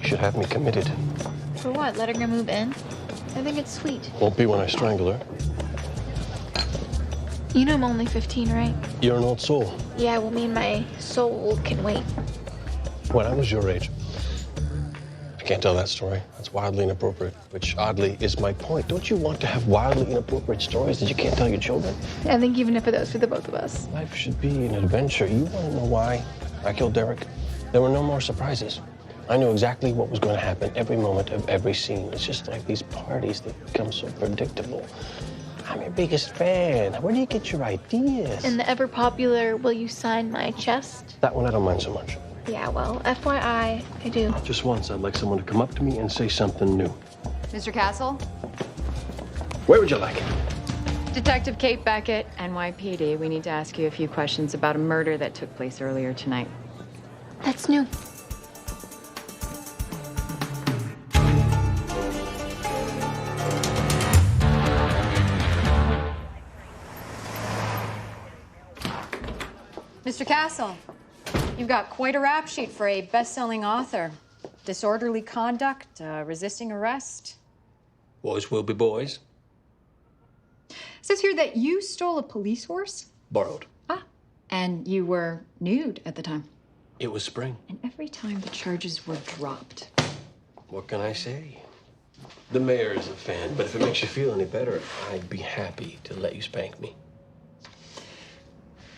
should have me committed. For what? Letting her move in? I think it's sweet. Won't be when I strangle her. You know I'm only 15, right? You're an old soul. Yeah, well, me and my soul can wait. When I was your age, I can't tell that story. That's wildly inappropriate, which oddly is my point. Don't you want to have wildly inappropriate stories that you can't tell your children? I think even if it was for the both of us. Life should be an adventure. You want to know why I killed Derek? There were no more surprises. I knew exactly what was going to happen every moment of every scene. It's just like these parties that become so predictable. I'm your biggest fan. Where do you get your ideas? And the ever-popular, will you sign my chest? That one I don't mind so much. Yeah, well, FYI, I do. Just once, I'd like someone to come up to me and say something new. Mr. Castle? Where would you like it? Detective Kate Beckett, NYPD. We need to ask you a few questions about a murder that took place earlier tonight. That's new. Mr. Castle, you've got quite a rap sheet for a best-selling author. Disorderly conduct, resisting arrest. Boys will be boys. It says here that you stole a police horse? Borrowed. Ah, and you were nude at the time. It was spring. And every time the charges were dropped. What can I say? The mayor is a fan, but if it makes you feel any better, I'd be happy to let you spank me.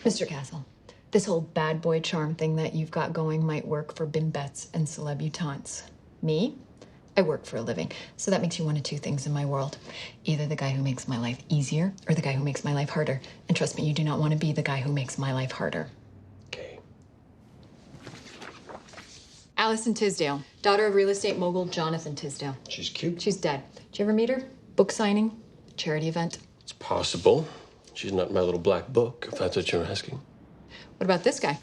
Mr. Castle, this whole bad boy charm thing that you've got going might work for bimbettes and celebutantes. Me? I work for a living, so that makes you one of two things in my world. Either the guy who makes my life easier, or the guy who makes my life harder. And trust me, you do not want to be the guy who makes my life harder. Okay. Allison Tisdale, daughter of real estate mogul Jonathan Tisdale. She's cute. She's dead. Did you ever meet her? Book signing, charity event. It's possible. She's not in my little black book, if that's what you're asking. What about this guy?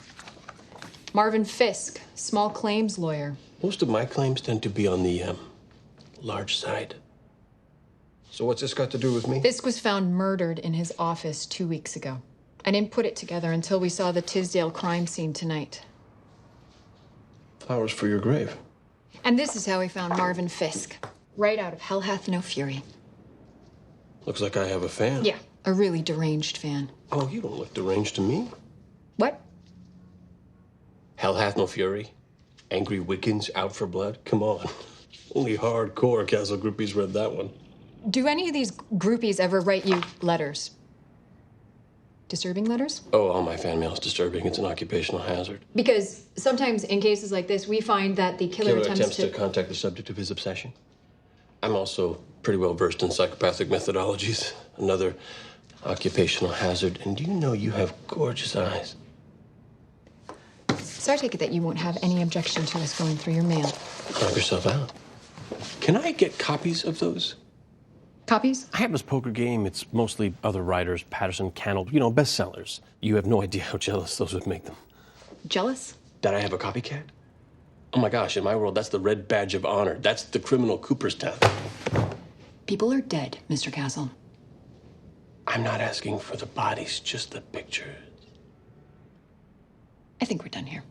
Marvin Fisk, small claims lawyer. Most of my claims tend to be on the large side. So what's this got to do with me? Fisk was found murdered in his office 2 weeks ago. I didn't put it together until we saw the Tisdale crime scene tonight. Flowers for your grave. And this is how we found Marvin Fisk. Right out of Hell Hath No Fury. Looks like I have a fan. Yeah, a really deranged fan. Oh, you don't look deranged to me. What? Hell Hath No Fury. Angry Wiccans out for blood. Come on. Only hardcore Castle groupies read that one. Do any of these groupies ever write you letters? Disturbing letters? Oh, all my fan mail is disturbing. It's an occupational hazard. Because sometimes in cases like this, we find that the killer attempts to contact the subject of his obsession. I'm also pretty well versed in psychopathic methodologies. Another occupational hazard. And do you know you have gorgeous eyes? So I take it that you won't have any objection to us going through your mail. Knock yourself out. Can I get copies of those? Copies? I have this poker game. It's mostly other writers, Patterson, Cannell, you know, bestsellers. You have no idea how jealous those would make them. Jealous? That I have a copycat? Oh my gosh, in my world, that's the red badge of honor. That's the criminal Cooperstown. People are dead, Mr. Castle. I'm not asking for the bodies, just the pictures. I think we're done here.